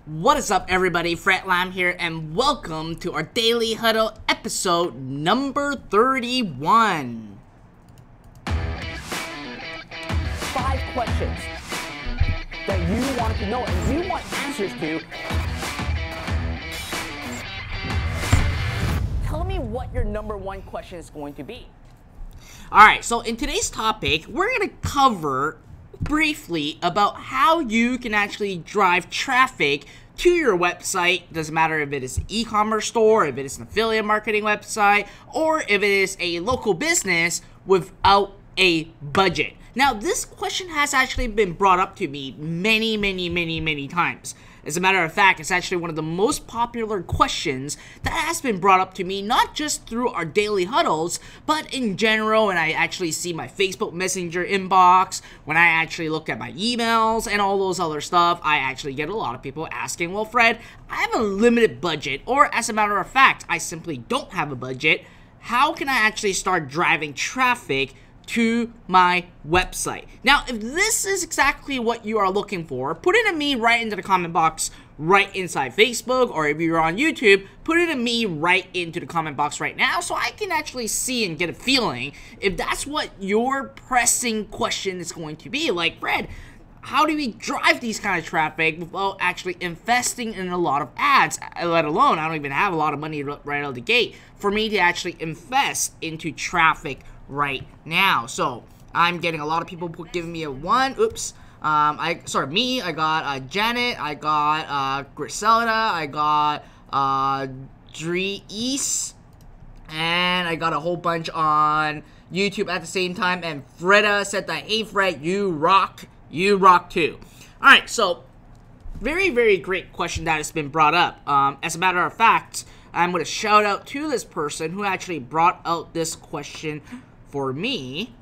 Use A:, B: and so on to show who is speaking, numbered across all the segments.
A: What is up, everybody? Fred Lam here, and welcome to our Daily Huddle episode number 31.
B: 5 questions that you want to know and you want answers to. Tell me what your number 1 question is going to be.
A: Alright, so in today's topic, we're going to cover briefly about how you can actually drive traffic to your website. Doesn't matter if it is an e-commerce store, if it is an affiliate marketing website, or if it is a local business without a budget. Now, this question has actually been brought up to me many times. As a matter of fact, it's actually one of the most popular questions that has been brought up to me, not just through our daily huddles, but in general when I actually see my Facebook Messenger inbox, when I actually look at my emails and all those other stuff. I actually get a lot of people asking, well, Fred, I have a limited budget, or as a matter of fact, I simply don't have a budget. How can I actually start driving traffic to my website? Now, if this is exactly what you are looking for, put it in me right into the comment box right inside Facebook, or if you're on YouTube, put it in me right into the comment box right now so I can actually see and get a feeling if that's what your pressing question is going to be. Like, Fred, how do we drive these kind of traffic without actually investing in a lot of ads? Let alone, I don't even have a lot of money right out of the gate for me to actually invest into traffic right now. So I'm getting a lot of people giving me a 1. Oops. I got Janet, I got Griselda, I got Dries, and I got a whole bunch on YouTube at the same time. And Freda said that, hey Fred, you rock too. Alright, so very great question that has been brought up. As a matter of fact, I'm going to shout out to this person who actually brought out this question for me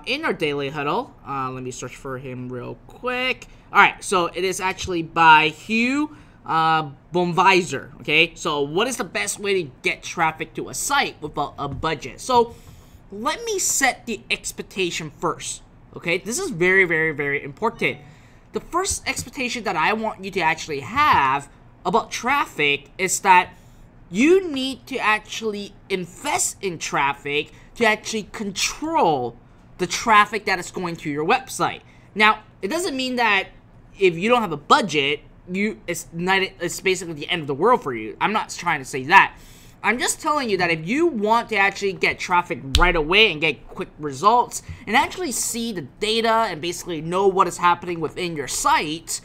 A: in our daily huddle. Let me search for him real quick. Alright, so it is actually by Hugh Bonvisor. Okay, so what is the best way to get traffic to a site without a budget? So let me set the expectation first. Okay, this is very important. The first expectation that I want you to actually have about traffic is that you need to actually invest in traffic to actually control the traffic that is going to your website. Now, it doesn't mean that if you don't have a budget, it's basically the end of the world for you. I'm not trying to say that. I'm just telling you that if you want to actually get traffic right away and get quick results and actually see the data and basically know what is happening within your site,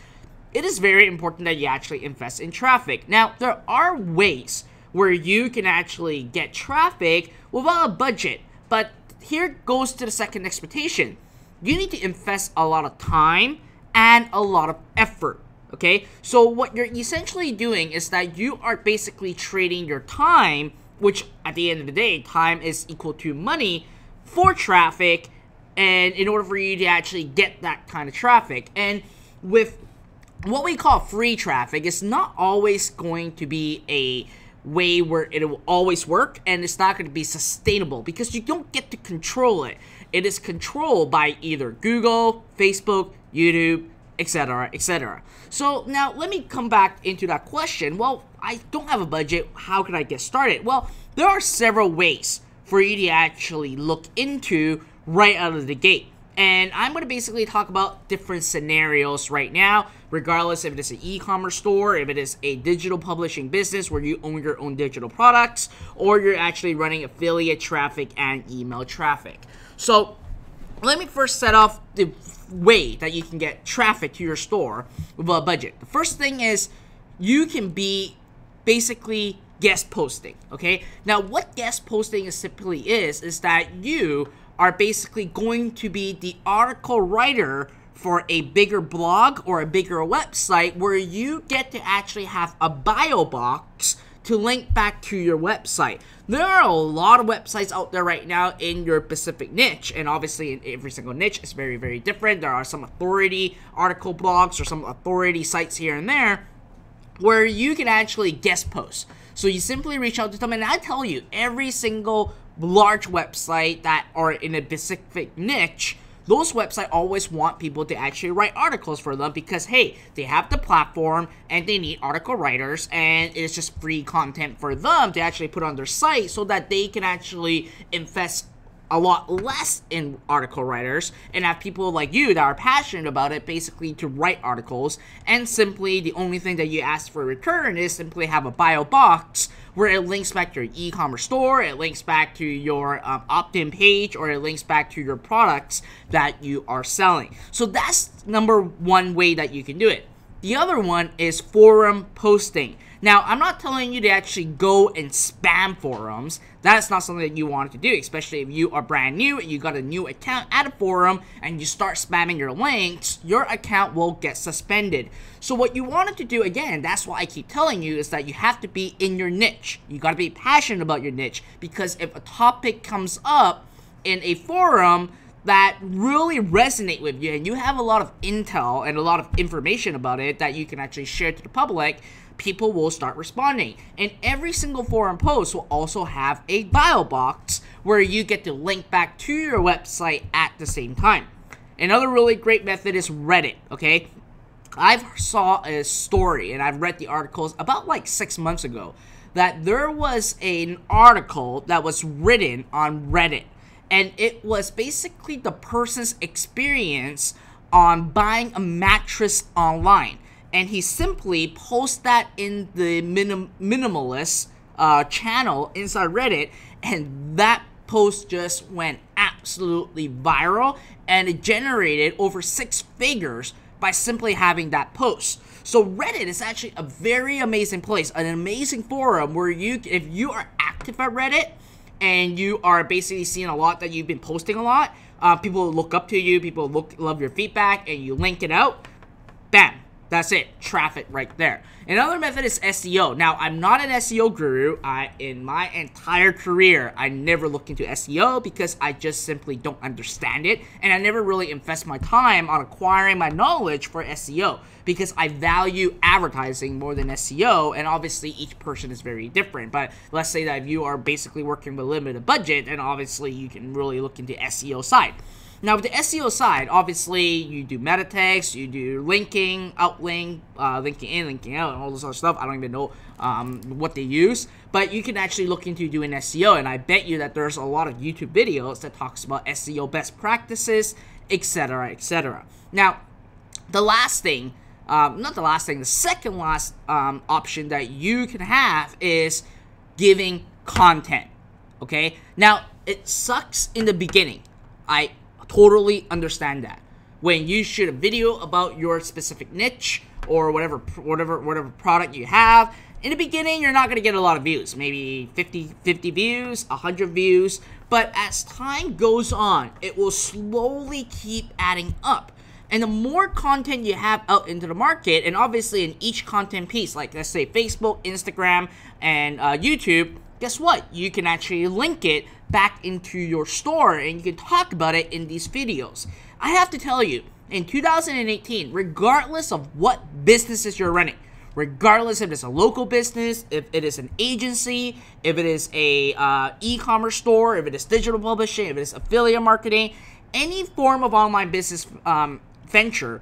A: it is very important that you actually invest in traffic. Now, there are ways where you can actually get traffic without a budget, but here goes to the second expectation. You need to invest a lot of time and a lot of effort. Okay, so what you're essentially doing is that you are basically trading your time, which at the end of the day, time is equal to money, for traffic, and in order for you to actually get that kind of traffic. And with what we call free traffic, it's not always going to be a way where it will always work, and it's not going to be sustainable because you don't get to control it. It is controlled by either Google, Facebook, YouTube, etc, etc. So now let me come back into that question. Well, I don't have a budget. How can I get started? Well, there are several ways for you to actually look into right out of the gate. And I'm going to basically talk about different scenarios right now, regardless if it is an e-commerce store, if it is a digital publishing business where you own your own digital products, or you're actually running affiliate traffic and email traffic. So let me first set off the way that you can get traffic to your store with a budget. The first thing is you can be basically guest posting. Okay, now what guest posting simply is that you are basically going to be the article writer for a bigger blog or a bigger website where you get to actually have a bio box to link back to your website. There are a lot of websites out there right now in your specific niche, and obviously in every single niche is very different. There are some authority article blogs or some authority sites here and there where you can actually guest post. So you simply reach out to them, and I tell you, every single large website that are in a specific niche, those websites always want people to actually write articles for them because, hey, they have the platform and they need article writers, and it's just free content for them to actually put on their site so that they can actually invest a lot less in article writers and have people like you that are passionate about it basically to write articles, and simply the only thing that you ask for in return is simply have a bio box where it links back to your e-commerce store, it links back to your opt-in page, or it links back to your products that you are selling. So that's number one way that you can do it. The other one is forum posting. Now, I'm not telling you to actually go and spam forums. That's not something that you want to do, especially if you are brand new and you got a new account at a forum and you start spamming your links, your account will get suspended. So what you wanted to do, again, that's why I keep telling you, is that you have to be in your niche. You got to be passionate about your niche, because if a topic comes up in a forum that really resonate with you and you have a lot of intel and a lot of information about it that you can actually share to the public, people will start responding. And every single forum post will also have a bio box where you get to link back to your website at the same time. Another really great method is Reddit, okay? I've saw a story, and I've read the articles about like 6 months ago, that there was an article that was written on Reddit, and it was basically the person's experience on buying a mattress online. And he simply posts that in the minimalist channel inside Reddit, and that post just went absolutely viral, and it generated over 6 figures by simply having that post. So Reddit is actually a very amazing place, an amazing forum where if you are active at Reddit and you are basically seeing a lot that you've been posting a lot, people look up to you, people love your feedback, and you link it out, bam. That's it. Traffic right there. Another method is SEO. Now, I'm not an SEO guru. In my entire career, I never looked into SEO because I just simply don't understand it. And I never really invest my time on acquiring my knowledge for SEO because I value advertising more than SEO. And obviously, each person is very different. But let's say that if you are basically working with a limited budget, then obviously you can really look into SEO side. Now, with the SEO side, obviously, you do meta tags, you do linking, outlink, linking in, linking out, and all this other stuff. I don't even know what they use, but you can actually look into doing SEO, and I bet you that there's a lot of YouTube videos that talks about SEO best practices, etc., etc. Now, the last thing, the second last option that you can have is giving content, okay? Now, it sucks in the beginning. I totally understand that. When you shoot a video about your specific niche or whatever product you have, in the beginning you're not going to get a lot of views, maybe 50 views, 100 views, but as time goes on, it will slowly keep adding up. And the more content you have out into the market, and obviously in each content piece, like let's say Facebook, Instagram, and YouTube, guess what? You can actually link it back into your store and you can talk about it in these videos. I have to tell you, in 2018, regardless of what businesses you're running, regardless if it's a local business, if it is an agency, if it is a e-commerce store, if it is digital publishing, if it is affiliate marketing, any form of online business venture,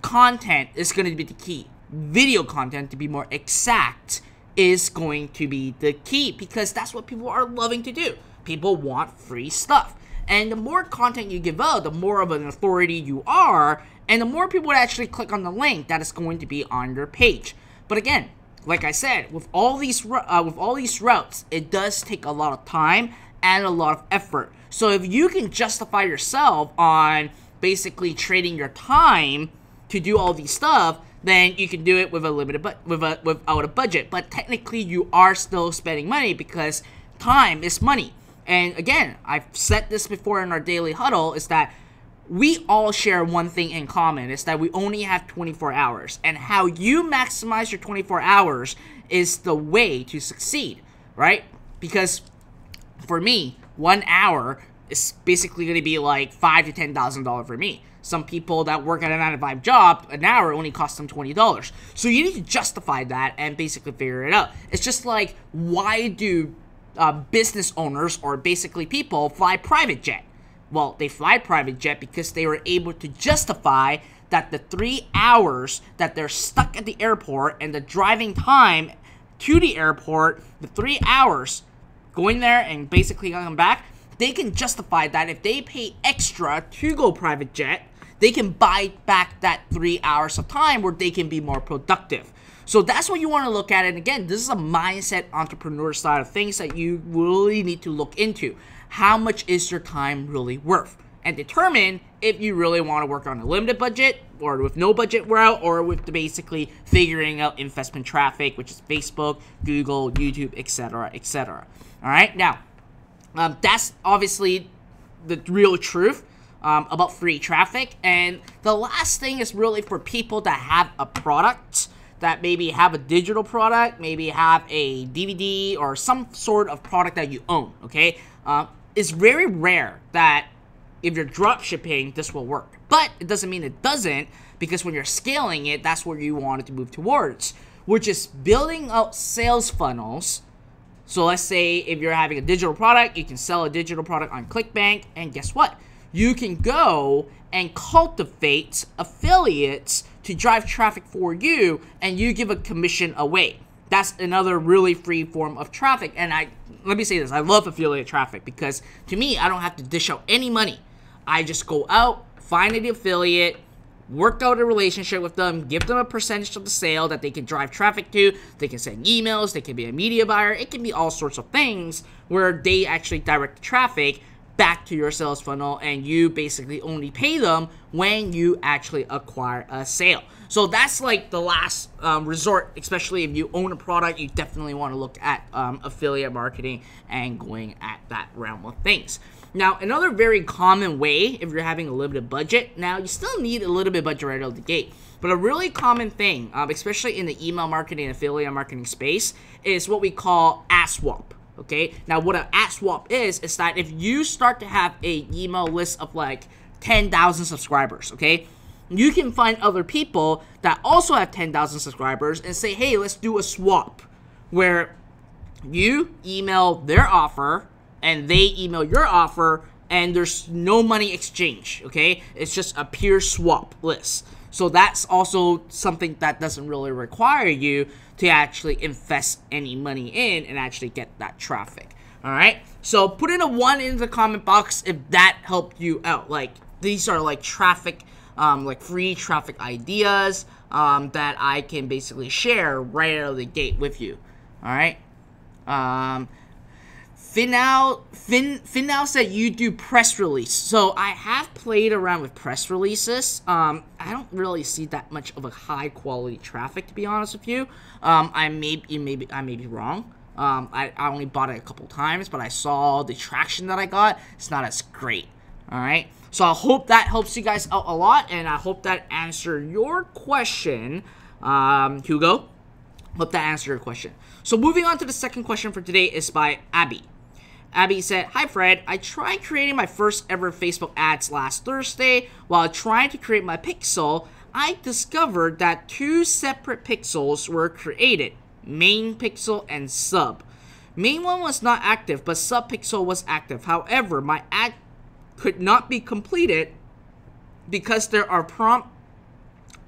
A: content is going to be the key. Video content, to be more exact, is going to be the key because that's what people are loving to do. People want free stuff. And the more content you give out, the more of an authority you are, and the more people would actually click on the link that is going to be on your page. But again, like I said, with all these routes, it does take a lot of time and a lot of effort. So if you can justify yourself on basically trading your time to do all these stuff, then you can do it with a limited without a budget. But technically, you are still spending money because time is money. And again, I've said this before in our daily huddle, is that we all share one thing in common. It's that we only have 24 hours. And how you maximize your 24 hours is the way to succeed, right? Because for me, 1 hour is basically going to be like $5,000 to $10,000 for me. Some people that work at a 9-to-5 job, an hour only costs them $20. So you need to justify that and basically figure it out. It's just like, why do business owners or basically people fly private jet? well, they fly private jet because they were able to justify that the 3 hours that they're stuck at the airport and the driving time to the airport, the 3 hours going there and basically coming back, they can justify that if they pay extra to go private jet, they can buy back that 3 hours of time where they can be more productive. So that's what you want to look at. And again, this is a mindset entrepreneur side of things that you really need to look into. How much is your time really worth? And determine if you really want to work on a limited budget or with no budget route, or with basically figuring out investment traffic, which is Facebook, Google, YouTube, etc., etc. All right, now that's obviously the real truth about free traffic. And the last thing is really for people that have a product, that maybe have a digital product, maybe have a DVD or some sort of product that you own, okay? It's very rare that if you're drop shipping, this will work. But it doesn't mean it doesn't, because when you're scaling it, that's where you want it to move towards, which is building out sales funnels. So let's say if you're having a digital product, you can sell a digital product on ClickBank, and guess what? You can go and cultivate affiliates to drive traffic for you, and you give a commission away. That's another really free form of traffic. And let me say this, I love affiliate traffic because to me, I don't have to dish out any money. I just go out, find an affiliate, work out a relationship with them, give them a percentage of the sale that they can drive traffic to. They can send emails, they can be a media buyer, it can be all sorts of things where they actually direct the traffic back to your sales funnel, and you basically only pay them when you actually acquire a sale. So that's like the last resort, especially if you own a product. You definitely want to look at affiliate marketing and going at that realm of things. Now, another very common way, if you're having a limited budget, now you still need a little bit of budget right out of the gate, but a really common thing, especially in the email marketing and affiliate marketing space, is what we call ad swap. Okay, now what an ad swap is that if you start to have a email list of like 10,000 subscribers, okay, you can find other people that also have 10,000 subscribers and say, hey, let's do a swap where you email their offer and they email your offer, and there's no money exchange, okay? It's just a pure swap list. So that's also something that doesn't really require you to actually invest any money in and actually get that traffic. All right, so put in a 1 in the comment box if that helped you out. Like, these are like traffic, like free traffic ideas that I can basically share right out of the gate with you. All right. Finnow said you do press release. So I have played around with press releases. I don't really see that much of a high quality traffic, to be honest with you. I may be wrong. I only bought it a couple times, but I saw the traction that I got. It's not as great. All right. So I hope that helps you guys out a lot, and I hope that answered your question, Hugo. Hope that answered your question. So moving on to the second question for today is by Abby. Abby said, hi Fred, I tried creating my first ever Facebook ads last Thursday. While trying to create my pixel, I discovered that 2 separate pixels were created, main pixel and sub. Main one was not active, but sub pixel was active. However, my ad could not be completed because there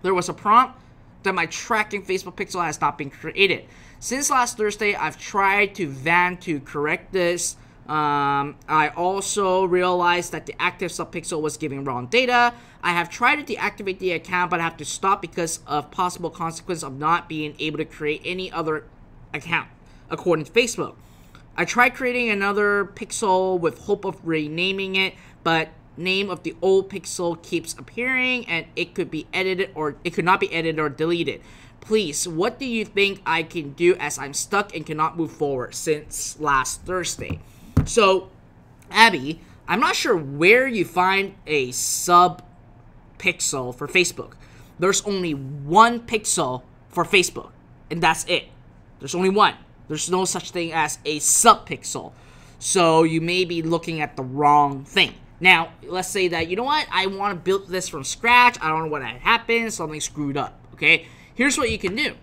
A: was a prompt that my tracking Facebook pixel has not been created. Since last Thursday, I've tried to correct this. I also realized that the active subpixel was giving wrong data. I have tried to deactivate the account, but I have to stop because of possible consequence of not being able to create any other account, according to Facebook. I tried creating another pixel with hope of renaming it, but name of the old pixel keeps appearing and it could not be edited or deleted. Please, what do you think I can do, as I'm stuck and cannot move forward since last Thursday? So, Abby, I'm not sure where you find a sub pixel for Facebook. There's only one pixel for Facebook, and that's it. There's only one. There's no such thing as a sub pixel. So you may be looking at the wrong thing. Now, let's say that, you know what, I want to build this from scratch. I don't know what happened. Something screwed up, okay? Here's what you can do.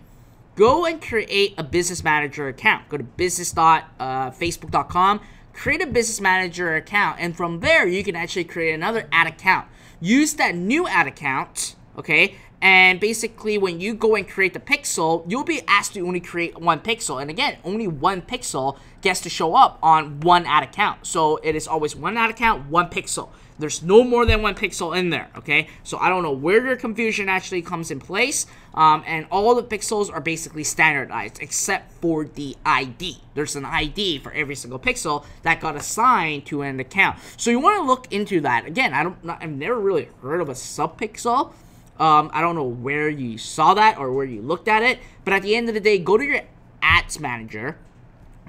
A: Go and create a business manager account. Go to business.facebook.com. create a business manager account, and from there you can actually create another ad account. Use that new ad account, okay, and basically when you go and create the pixel, you'll be asked to only create one pixel, and again, only one pixel gets to show up on one ad account. So it is always one ad account, one pixel. There's no more than one pixel in there, okay? So I don't know where your confusion actually comes in place, and all the pixels are basically standardized except for the ID. There's an ID for every single pixel that got assigned to an account. So you want to look into that. Again, I've never really heard of a subpixel. I don't know where you saw that or where you looked at it, but at the end of the day, go to your ads manager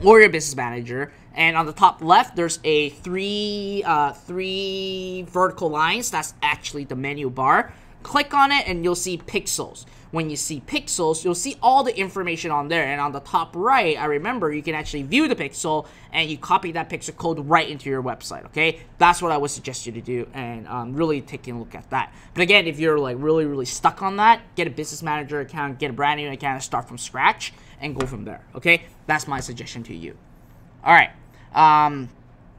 A: or your business manager, and on the top left there's a three vertical lines. That's actually the menu bar. Click on it and you'll see pixels. When you see pixels, you'll see all the information on there, and on the top right, I remember you can actually view the pixel and you copy that pixel code right into your website, okay? That's what I would suggest you to do, and really taking a look at that. But again, if you're like really stuck on that, get a business manager account, get a brand new account, and start from scratch and go from there, okay? That's my suggestion to you. All right.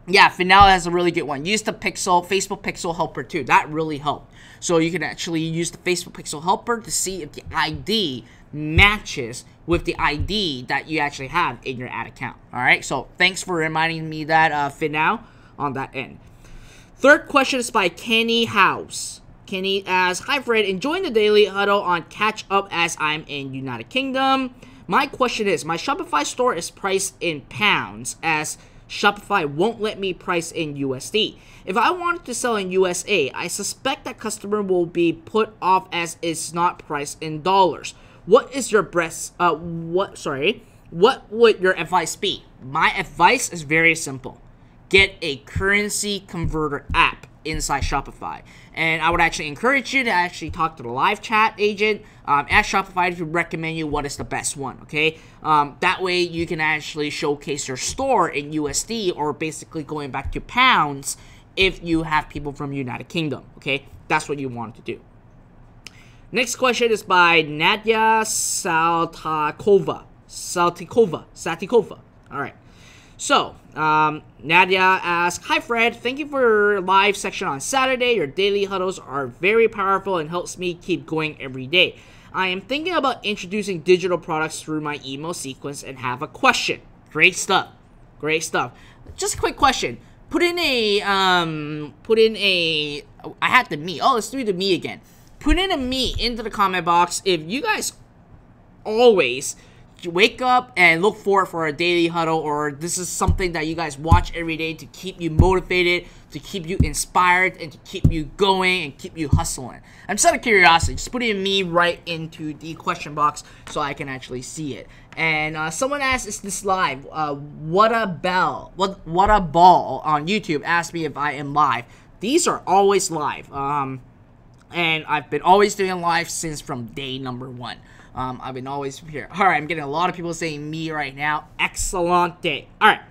A: Yeah, Finale has a really good one. Use the Facebook Pixel Helper too. That really helped. So you can actually use the Facebook Pixel Helper to see if the ID matches with the ID that you actually have in your ad account. All right. So thanks for reminding me that, Finale, on that end. Third question is by Kenny House. Kenny asks, "Hi Fred, enjoying the daily huddle on catch up as I'm in United Kingdom. My question is, my Shopify store is priced in pounds as Shopify won't let me price in USD. If I wanted to sell in USA, I suspect that customer will be put off as it's not priced in dollars. What is your what would your advice be?" My advice is very simple. Get a currency converter app inside Shopify. And I would actually encourage you to actually talk to the live chat agent at Shopify to recommend you what is the best one, okay? That way you can actually showcase your store in USD, or basically going back to pounds if you have people from United Kingdom, okay? That's what you want to do. Next question is by Nadia Saltikova. All right. So, Nadia asks, "Hi Fred, thank you for your live section on Saturday. Your daily huddles are very powerful and helps me keep going every day. I am thinking about introducing digital products through my email sequence and have a question." Great stuff. Great stuff. Just a quick question. I had the me. Oh, let's do the me again. Put in a me into the comment box if you guys always wake up and look forward for a daily huddle, or this is something that you guys watch every day to keep you motivated, to keep you inspired, and to keep you going and keep you hustling. I'm just out of curiosity, just putting me right into the question box so I can actually see it. And someone asked, "Is this live?" What a ball on YouTube asked me if I am live. These are always live. And I've been always doing live since from day number 1. I've been always here. All right, I'm getting a lot of people saying me right now. Excellent day. All right.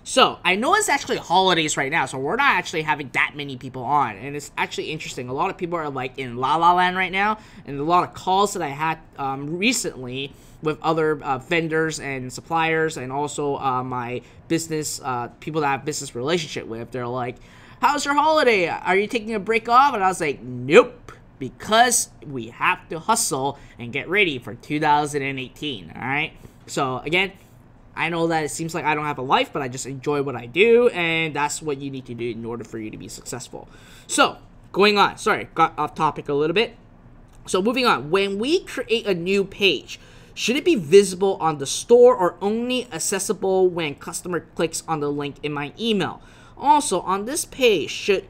A: So, I know it's actually holidays right now, so we're not actually having that many people on. And it's actually interesting. A lot of people are like in La La Land right now. And a lot of calls that I had recently with other vendors and suppliers, and also my business, people that I have business relationship with. They're like, "How's your holiday? Are you taking a break off?" And I was like, "Nope. Because we have to hustle and get ready for 2018, all right?" So, again, I know that it seems like I don't have a life, but I just enjoy what I do, and that's what you need to do in order for you to be successful. So, going on. Sorry, got off topic a little bit. So, moving on. When we create a new page, should it be visible on the store or only accessible when customer clicks on the link in my email? Also, on this page, should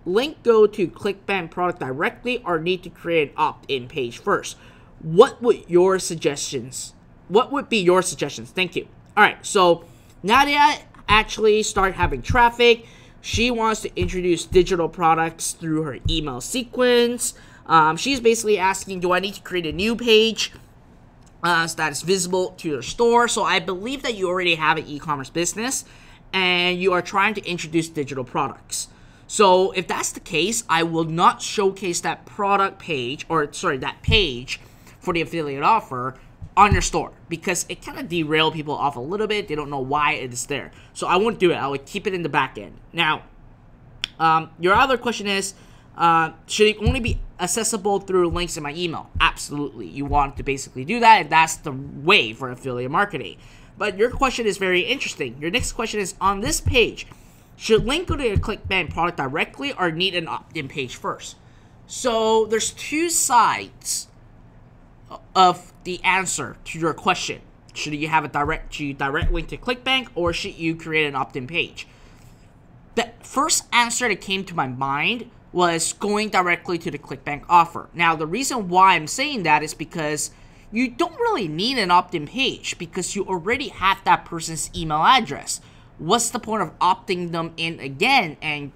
A: link go to ClickBank product directly or need to create an opt-in page first? What would be your suggestions? Thank you. All right, so Nadia actually started having traffic. She wants to introduce digital products through her email sequence. She's basically asking, do I need to create a new page that is visible to your store? So I believe that you already have an e-commerce business and you are trying to introduce digital products. So if that's the case, I will not showcase that product page, that page for the affiliate offer on your store, because it kind of derail people off a little bit. They don't know why it is there. So I won't do it. I would keep it in the back end. Now, your other question is, should it only be accessible through links in my email? Absolutely. You want to basically do that, and that's the way for affiliate marketing. But your question is very interesting. Your next question is, on this page, should link go to your ClickBank product directly or need an opt-in page first? So there's two sides of the answer to your question. Should you have a direct link to ClickBank, or should you create an opt-in page? The first answer that came to my mind was going directly to the ClickBank offer. Now, the reason why I'm saying that is because you don't really need an opt-in page, because you already have that person's email address. What's the point of opting them in again and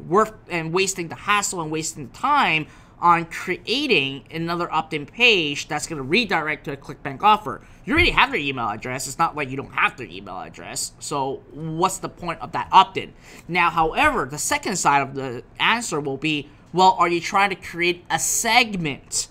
A: wasting the hassle and wasting the time on creating another opt-in page that's going to redirect to a ClickBank offer? You already have their email address. It's not like you don't have their email address. So what's the point of that opt-in? Now, however, the second side of the answer will be, well, are you trying to create a segment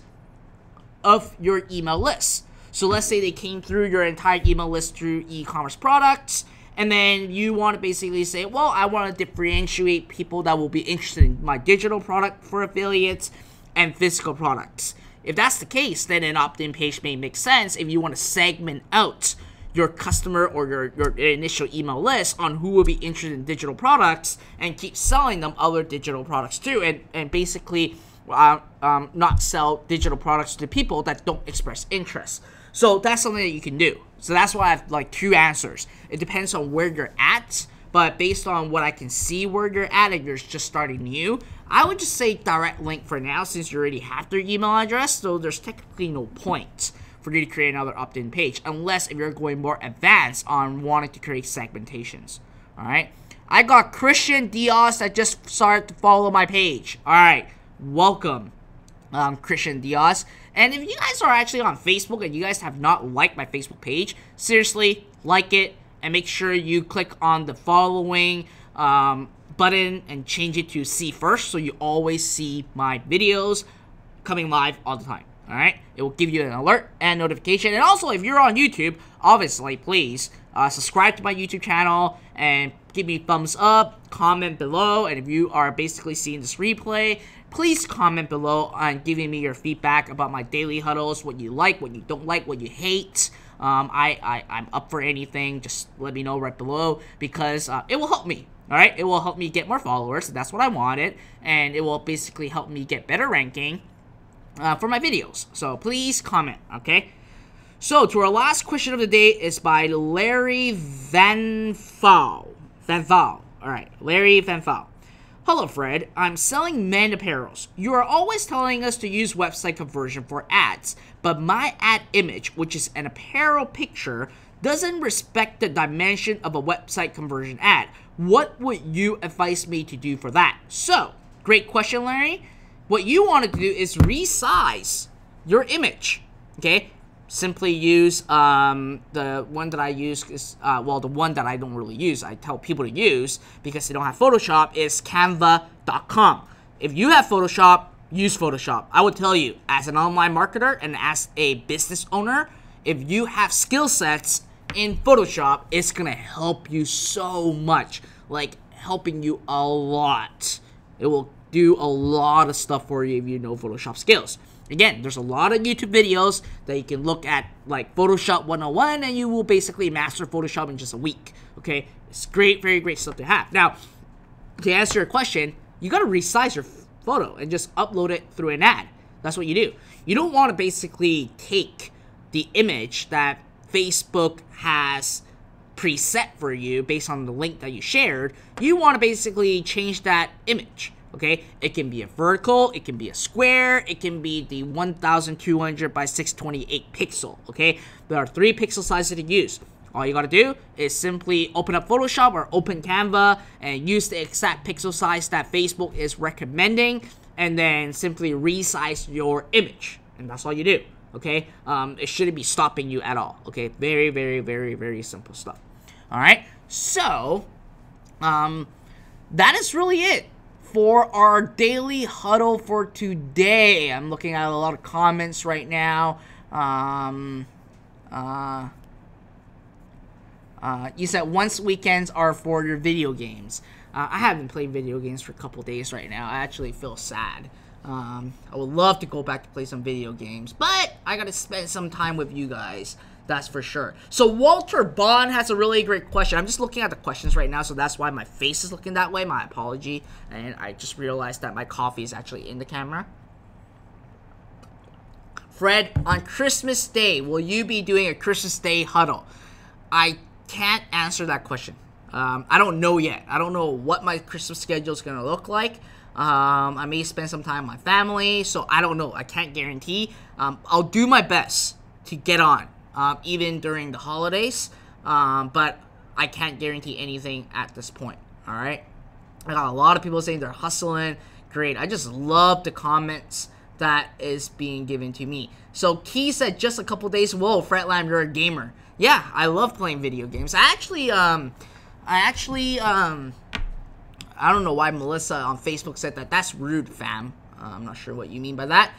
A: of your email list? So let's say they came through your entire email list through e-commerce products, and then you want to basically say, well, I want to differentiate people that will be interested in my digital product for affiliates and physical products. If that's the case, then an opt-in page may make sense if you want to segment out your customer or your initial email list on who will be interested in digital products, and keep selling them other digital products too, and basically not sell digital products to people that don't express interest. So that's something that you can do. So that's why I have like two answers. It depends on where you're at, but based on what I can see where you're at and you're just starting new, I would just say direct link for now, since you already have their email address. So there's technically no point for you to create another opt-in page, unless if you're going more advanced on wanting to create segmentations. All right. I got Christian Diaz that just started to follow my page. All right. Welcome, Christian Diaz. And if you guys are actually on Facebook and you guys have not liked my Facebook page, seriously, like it, and make sure you click on the following button and change it to see first, so you always see my videos coming live all the time. All right, it will give you an alert and notification. And also, if you're on YouTube, obviously, please subscribe to my YouTube channel and give me a thumbs up, comment below. And if you are basically seeing this replay, please comment below on giving me your feedback about my daily huddles, what you like, what you don't like, what you hate. I'm up for anything. Just let me know right below, because it will help me. All right, it will help me get more followers. That's what I wanted, and it will basically help me get better ranking for my videos. So please comment, okay? So to our last question of the day is by Larry Van Val. All right, Larry Van Val. Hello, Fred. I'm selling men apparels. You are always telling us to use website conversion for ads, but my ad image, which is an apparel picture, doesn't respect the dimension of a website conversion ad. What would you advise me to do for that? So, great question, Larry. What you want to do is resize your image, okay? Simply use the one that I use is, well, the one that I don't really use, I tell people to use because they don't have Photoshop, is canva.com. If you have Photoshop, use Photoshop. I would tell you, as an online marketer and as a business owner, if you have skill sets in Photoshop, it's gonna help you so much, like helping you a lot. It will do a lot of stuff for you if you know Photoshop skills. Again, there's a lot of YouTube videos that you can look at, like Photoshop 101, and you will basically master Photoshop in just a week, okay? It's great, very great stuff to have. Now, to answer your question, you gotta resize your photo and just upload it through an ad. That's what you do. You don't want to basically take the image that Facebook has preset for you based on the link that you shared. You want to basically change that image. Okay, it can be a vertical, it can be a square, it can be the 1200 by 628 pixel. Okay, there are 3 pixel sizes to use. All you gotta do is simply open up Photoshop or open Canva and use the exact pixel size that Facebook is recommending, and then simply resize your image, and that's all you do. Okay, it shouldn't be stopping you at all. Okay, very, very, very, very simple stuff. All right, so that is really it for our daily huddle for today. I'm looking at a lot of comments right now. You said once weekends are for your video games. I haven't played video games for a couple days right now. I actually feel sad. I would love to go back to play some video games, but I gotta spend some time with you guys. That's for sure. So Walter Bond has a really great question. I'm just looking at the questions right now, so that's why my face is looking that way. My apology. And I just realized that my coffee is actually in the camera. Fred, on Christmas Day, will you be doing a Christmas Day huddle? I can't answer that question. I don't know yet. I don't know what my Christmas schedule is going to look like. I may spend some time with my family, so I don't know. I can't guarantee. I'll do my best to get on, even during the holidays, but I can't guarantee anything at this point, all right? I got a lot of people saying they're hustling. Great. I just love the comments that is being given to me. So Key said just a couple days, whoa, Fred Lam, you're a gamer. Yeah, I love playing video games. I don't know why Melissa on Facebook said that. That's rude, fam. I'm not sure what you mean by that.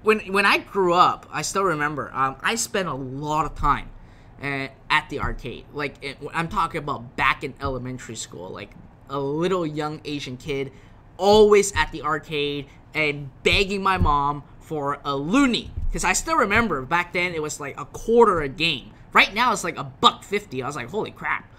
A: When I grew up, I still remember, I spent a lot of time at the arcade. Like, I'm talking about back in elementary school, like a little young Asian kid, always at the arcade and begging my mom for a loonie. Because I still remember back then it was like $0.25 a game. Right now it's like $1.50. I was like, holy crap.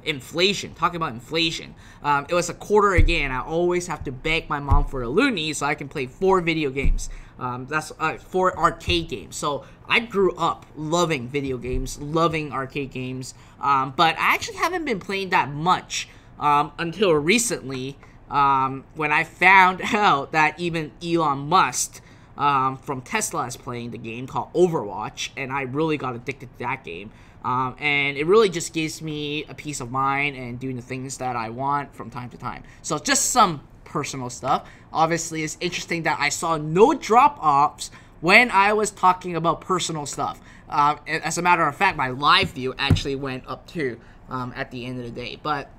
A: Inflation. Talking about inflation. It was $0.25 a game. I always have to beg my mom for a loonie so I can play 4 video games. That's 4 arcade games. So I grew up loving video games, loving arcade games. But I actually haven't been playing that much until recently. When I found out that even Elon Musk from Tesla is playing the game called Overwatch, and I really got addicted to that game. And it really just gives me a peace of mind and doing the things that I want from time to time. So just some personal stuff. Obviously, it's interesting that I saw no drop-offs when I was talking about personal stuff. As a matter of fact, my live view actually went up too at the end of the day. But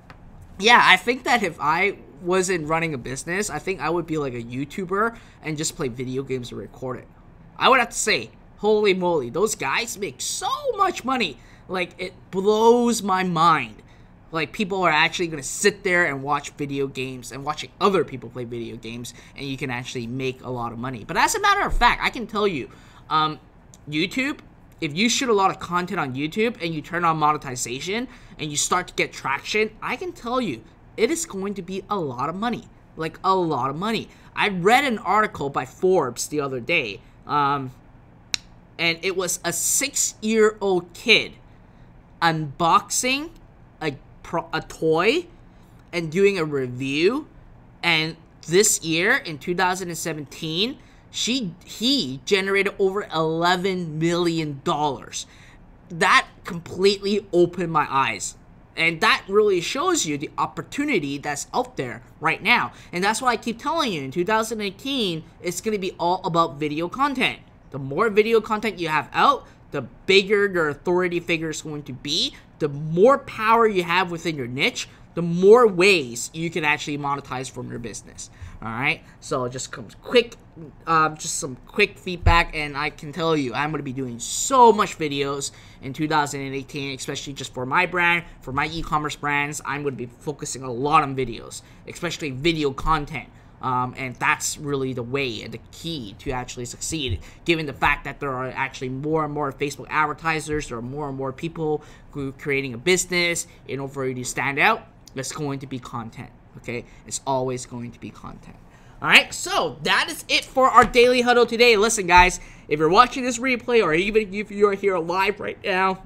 A: yeah, I think that if I wasn't running a business, I think I would be like a YouTuber and just play video games and record it. I would have to say, holy moly, those guys make so much money. Like, it blows my mind. Like, people are actually going to sit there and watch video games and watching other people play video games, and you can actually make a lot of money. But as a matter of fact, I can tell you, YouTube, if you shoot a lot of content on YouTube and you turn on monetization and you start to get traction, I can tell you, it is going to be a lot of money. Like, a lot of money. I read an article by Forbes the other day, and it was a 6-year-old kid unboxing a toy and doing a review, and this year in 2017 he generated over $11 million. That completely opened my eyes, and that really shows you the opportunity that's out there right now. And that's why I keep telling you, in 2018 it's going to be all about video content. The more video content you have out, the bigger your authority figure is going to be. The more power you have within your niche, the more ways you can actually monetize from your business. All right, so just some quick feedback, and I can tell you, I'm going to be doing so much videos in 2018, especially just for my brand, for my e-commerce brands. I'm going to be focusing a lot on videos, especially video content. And that's really the way and the key to actually succeed, given the fact that there are actually more and more Facebook advertisers, there are more and more people who are creating a business. In order for you to stand out, it's going to be content, okay? It's always going to be content. All right, so that is it for our Daily Huddle today. Listen, guys, if you're watching this replay or even if you're here live right now,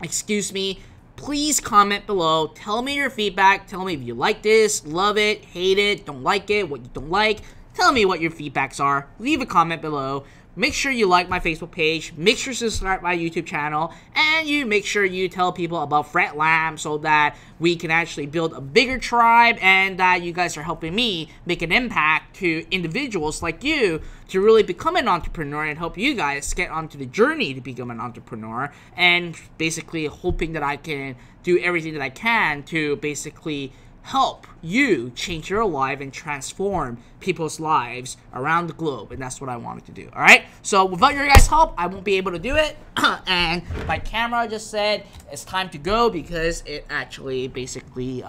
A: excuse me, please comment below. Tell me your feedback. Tell me if you like this, love it, hate it, don't like it, what you don't like. Tell me what your feedbacks are. Leave a comment below. Make sure you like my Facebook page. Make sure to subscribe to my YouTube channel. And you make sure you tell people about Fred Lam so that we can actually build a bigger tribe and that you guys are helping me make an impact to individuals like you to really become an entrepreneur and help you guys get onto the journey to become an entrepreneur, and basically hoping that I can do everything that I can to basically help you change your life and transform people's lives around the globe, and that's what I wanted to do. All right, so without your guys' help, I won't be able to do it. And my camera just said it's time to go because it actually basically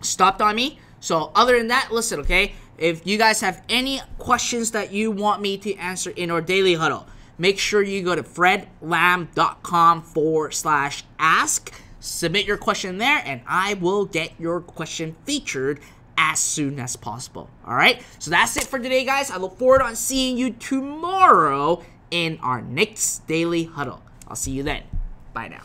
A: stopped on me. So other than that, listen, okay, if you guys have any questions that you want me to answer in our daily huddle, make sure you go to fredlam.com/ask. Submit your question there, and I will get your question featured as soon as possible. All right, so that's it for today, guys. I look forward to seeing you tomorrow in our next daily huddle. I'll see you then. Bye now.